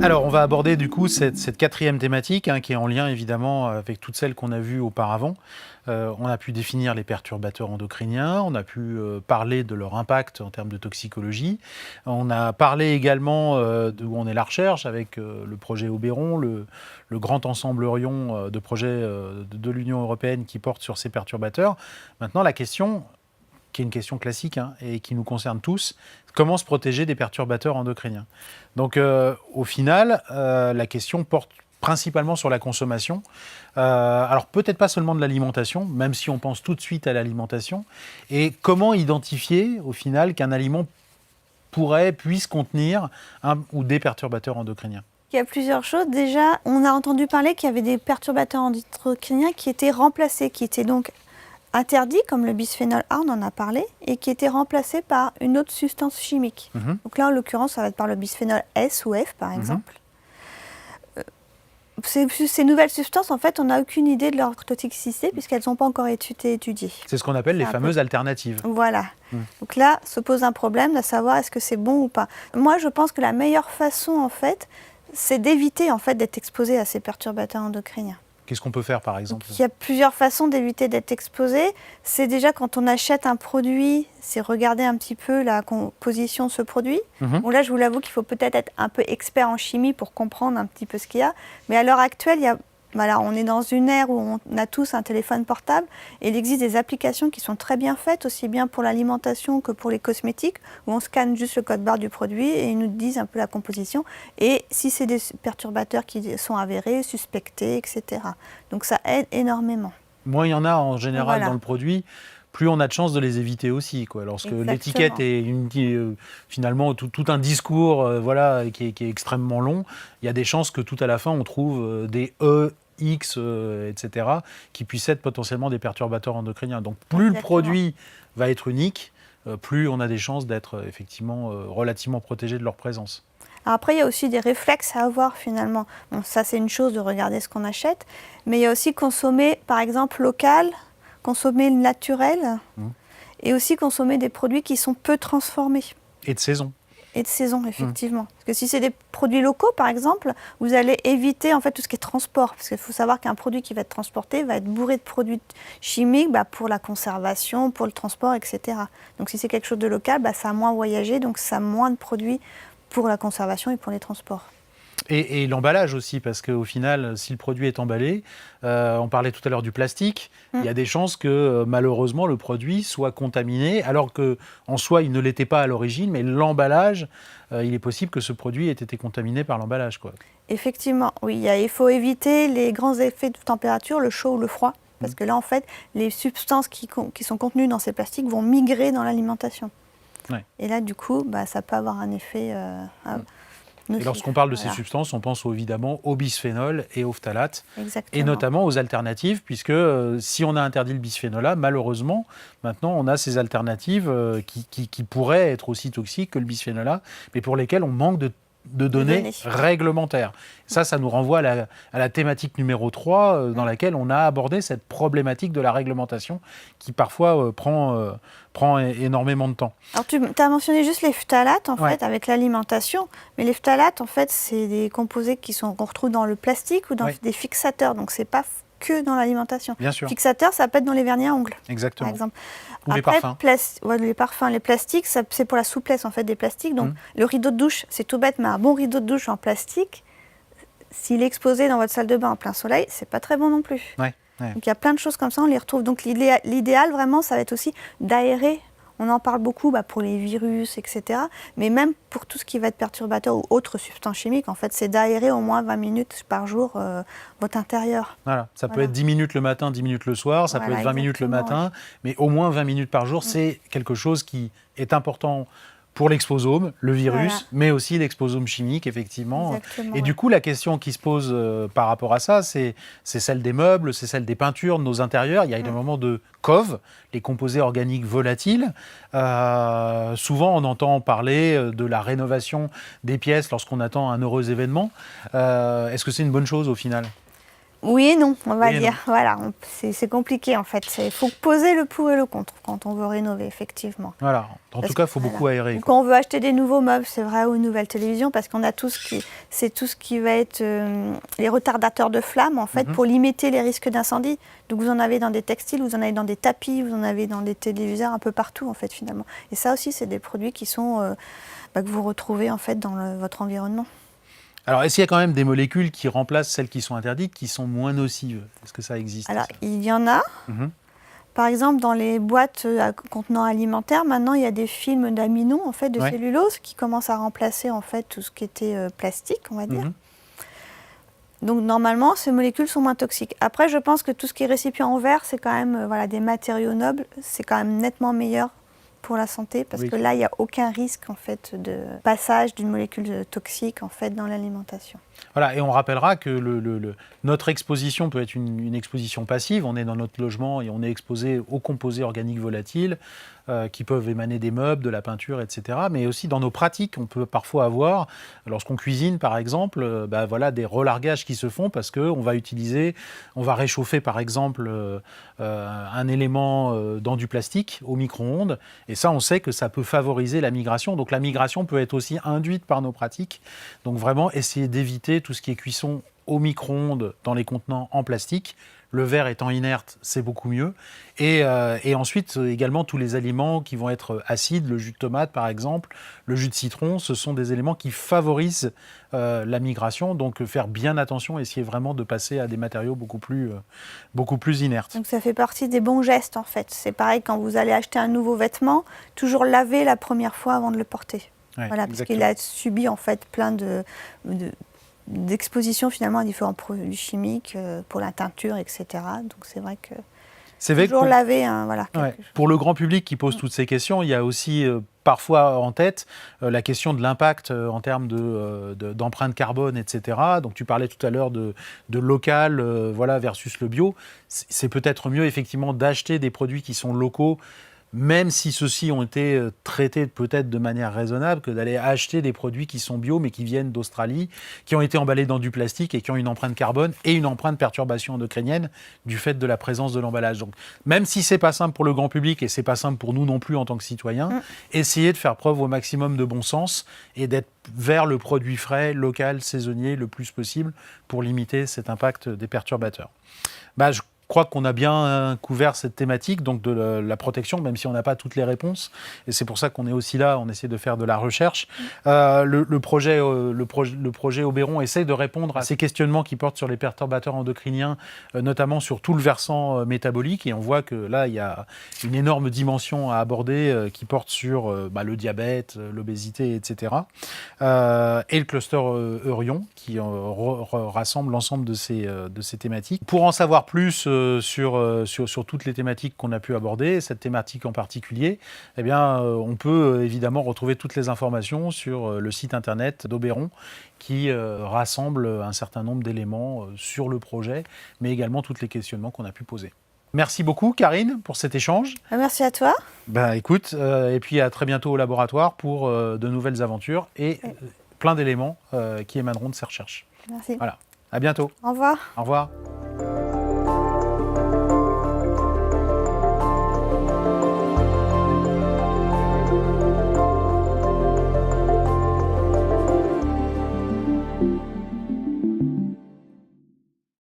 Alors, on va aborder du coup cette quatrième thématique qui est en lien évidemment avec toutes celles qu'on a vues auparavant. On a pu définir les perturbateurs endocriniens, on a pu parler de leur impact en termes de toxicologie. On a parlé également d'où en est la recherche avec le projet Oberon, le grand ensemble Orion de projets de l'Union européenne qui porte sur ces perturbateurs. Maintenant, la question, qui est une question classique et qui nous concerne tous, comment se protéger des perturbateurs endocriniens. Donc au final, la question porte principalement sur la consommation. Alors peut-être pas seulement de l'alimentation, même si on pense tout de suite à l'alimentation. Et comment identifier au final qu'un aliment puisse contenir un ou des perturbateurs endocriniens? Il y a plusieurs choses. Déjà, on a entendu parler qu'il y avait des perturbateurs endocriniens qui étaient remplacés, qui étaient donc interdit, comme le bisphénol A, on en a parlé, et qui était remplacé par une autre substance chimique. Donc là, en l'occurrence, ça va être par le bisphénol S ou F, par exemple. Ces nouvelles substances, en fait, on n'a aucune idée de leur toxicité puisqu'elles n'ont pas encore été étudiées. C'est ce qu'on appelle les fameuses alternatives. Voilà. Donc là, se pose un problème de savoir est-ce que c'est bon ou pas. Moi, je pense que la meilleure façon, en fait, c'est d'éviter en fait, d'être exposé à ces perturbateurs endocriniens. Qu'est-ce qu'on peut faire, par exemple? Il y a plusieurs façons d'éviter d'être exposé. C'est déjà quand on achète un produit, c'est regarder un petit peu la composition de ce produit. Bon, là, je vous l'avoue qu'il faut peut-être être un peu expert en chimie pour comprendre un petit peu ce qu'il y a. Mais à l'heure actuelle, voilà, on est dans une ère où on a tous un téléphone portable et il existe des applications qui sont très bien faites, aussi bien pour l'alimentation que pour les cosmétiques, où on scanne juste le code barre du produit et ils nous disent un peu la composition et si c'est des perturbateurs qui sont avérés, suspectés, etc. Donc ça aide énormément. Moins il y en a en général voilà. dans le produit, plus on a de chances de les éviter aussi. Lorsque l'étiquette est finalement tout un discours qui est extrêmement long, il y a des chances que tout à la fin on trouve des E, X, etc., qui puissent être potentiellement des perturbateurs endocriniens. Donc plus le produit va être unique, plus on a des chances d'être effectivement relativement protégé de leur présence. Alors après, il y a aussi des réflexes à avoir finalement. Bon, ça, c'est une chose de regarder ce qu'on achète, mais il y a aussi consommer, par exemple, local, consommer le naturel, et aussi consommer des produits qui sont peu transformés. Et de saison. Et de saison, effectivement. Parce que si c'est des produits locaux, par exemple, vous allez éviter en fait tout ce qui est transport. Parce qu'il faut savoir qu'un produit qui va être transporté va être bourré de produits chimiques pour la conservation, pour le transport, etc. Donc si c'est quelque chose de local, ça a moins voyagé, donc ça a moins de produits pour la conservation et pour les transports. Et l'emballage aussi, parce qu'au final, si le produit est emballé, on parlait tout à l'heure du plastique, il y a des chances que malheureusement le produit soit contaminé, alors qu'en soi il ne l'était pas à l'origine, mais l'emballage, il est possible que ce produit ait été contaminé par l'emballage. Effectivement, oui, il faut éviter les grands effets de température, le chaud ou le froid, parce que là en fait, les substances qui sont contenues dans ces plastiques vont migrer dans l'alimentation. Ouais. Et là du coup, ça peut avoir un effet... Et lorsqu'on parle de ces substances, on pense évidemment au bisphénol et aux phtalates, et notamment aux alternatives, puisque si on a interdit le bisphénol A, malheureusement, maintenant on a ces alternatives qui pourraient être aussi toxiques que le bisphénol A, mais pour lesquelles on manque de données réglementaires. Ça nous renvoie à la thématique numéro 3, dans laquelle on a abordé cette problématique de la réglementation qui parfois prend énormément de temps. Alors tu as mentionné juste les phtalates en fait avec l'alimentation, mais les phtalates en fait c'est des composés qu'on retrouve dans le plastique ou dans des fixateurs, donc c'est pas que dans l'alimentation. Bien sûr. Fixateur, ça peut être dans les vernis à ongles. Exactement. Par exemple. Ou les parfums. Les parfums, les plastiques, c'est pour la souplesse en fait des plastiques. Donc le rideau de douche, c'est tout bête, mais un bon rideau de douche en plastique, s'il est exposé dans votre salle de bain en plein soleil, c'est pas très bon non plus. Ouais. Donc il y a plein de choses comme ça, on les retrouve. Donc l'idéal vraiment, ça va être aussi d'aérer. On en parle beaucoup pour les virus, etc. Mais même pour tout ce qui va être perturbateur ou autre substance chimique, en fait, c'est d'aérer au moins 20 minutes par jour votre intérieur. Voilà. Ça peut être 10 minutes le matin, 10 minutes le soir, ça peut être 20 minutes le matin, mais au moins 20 minutes par jour, c'est quelque chose qui est important pour l'exposome, le virus, mais aussi l'exposome chimique, effectivement. Et du coup, la question qui se pose par rapport à ça, c'est celle des meubles, c'est celle des peintures, de nos intérieurs. Il y a énormément de COV, les composés organiques volatiles. Souvent, on entend parler de la rénovation des pièces lorsqu'on attend un heureux événement. Est-ce que c'est une bonne chose au final ? Oui et non, on va Oui et dire. Voilà, c'est compliqué en fait. Il faut poser le pour et le contre quand on veut rénover, effectivement. Voilà. En tout cas, il faut beaucoup aérer. Quand on veut acheter des nouveaux meubles, c'est vrai, ou une nouvelle télévision, parce qu'on a tout ce qui va être les retardateurs de flammes, en fait, pour limiter les risques d'incendie. Donc vous en avez dans des textiles, vous en avez dans des tapis, vous en avez dans des téléviseurs, un peu partout, en fait, finalement. Et ça aussi, c'est des produits qui sont que vous retrouvez en fait dans votre environnement. Alors, est-ce qu'il y a quand même des molécules qui remplacent celles qui sont interdites, qui sont moins nocives? Est-ce que ça existe? Alors, il y en a. Par exemple, dans les boîtes à contenants alimentaires, maintenant, il y a des films d'amidon, en fait, de cellulose, qui commencent à remplacer, en fait, tout ce qui était plastique, on va dire. Donc, normalement, ces molécules sont moins toxiques. Après, je pense que tout ce qui est récipient en verre, c'est quand même des matériaux nobles. C'est quand même nettement meilleur pour la santé, parce que là, il n'y a aucun risque, en fait, de passage d'une molécule toxique, en fait, dans l'alimentation. Voilà, et on rappellera que notre exposition peut être une exposition passive. On est dans notre logement et on est exposé aux composés organiques volatiles qui peuvent émaner des meubles, de la peinture, etc. Mais aussi dans nos pratiques, on peut parfois avoir, lorsqu'on cuisine par exemple, des relargages qui se font parce qu'on va réchauffer par exemple un élément dans du plastique au micro-ondes. Et ça, on sait que ça peut favoriser la migration. Donc la migration peut être aussi induite par nos pratiques. Donc vraiment, essayer d'éviter tout ce qui est cuisson au micro-ondes dans les contenants en plastique. Le verre étant inerte, c'est beaucoup mieux. Et ensuite, également, tous les aliments qui vont être acides, le jus de tomate par exemple, le jus de citron, ce sont des éléments qui favorisent la migration. Donc faire bien attention, essayer vraiment de passer à des matériaux beaucoup plus inertes. Donc ça fait partie des bons gestes en fait. C'est pareil quand vous allez acheter un nouveau vêtement, toujours laver la première fois avant de le porter. Ouais, voilà, parce qu'il a subi en fait plein d'expositions finalement à différents produits chimiques pour la teinture, etc. Donc c'est vrai que toujours laver. Pour le grand public qui pose toutes ces questions, il y a aussi parfois en tête la question de l'impact en termes d'empreinte carbone, etc. Donc tu parlais tout à l'heure de local versus le bio. C'est peut-être mieux effectivement d'acheter des produits qui sont locaux, même si ceux-ci ont été traités peut-être de manière raisonnable, que d'aller acheter des produits qui sont bio mais qui viennent d'Australie, qui ont été emballés dans du plastique et qui ont une empreinte carbone et une empreinte perturbation endocrinienne du fait de la présence de l'emballage. Donc même si c'est pas simple pour le grand public et c'est pas simple pour nous non plus en tant que citoyens, essayez de faire preuve au maximum de bon sens et d'être vers le produit frais, local, saisonnier le plus possible pour limiter cet impact des perturbateurs. Je crois qu'on a bien couvert cette thématique donc de la protection, même si on n'a pas toutes les réponses. Et c'est pour ça qu'on est aussi là, on essaie de faire de la recherche. Le projet Oberon essaie de répondre à ces questionnements qui portent sur les perturbateurs endocriniens, notamment sur tout le versant métabolique. Et on voit que là, il y a une énorme dimension à aborder qui porte sur le diabète, l'obésité, etc. Et le cluster Eurion qui rassemble l'ensemble de ces thématiques. Pour en savoir plus sur toutes les thématiques qu'on a pu aborder, cette thématique en particulier, on peut évidemment retrouver toutes les informations sur le site internet d'Oberon qui rassemble un certain nombre d'éléments sur le projet, mais également tous les questionnements qu'on a pu poser. Merci beaucoup Karine pour cet échange. Merci à toi. Écoute, et puis à très bientôt au laboratoire pour de nouvelles aventures et plein d'éléments qui émaneront de ces recherches. Merci. Voilà. À bientôt. Au revoir. Au revoir.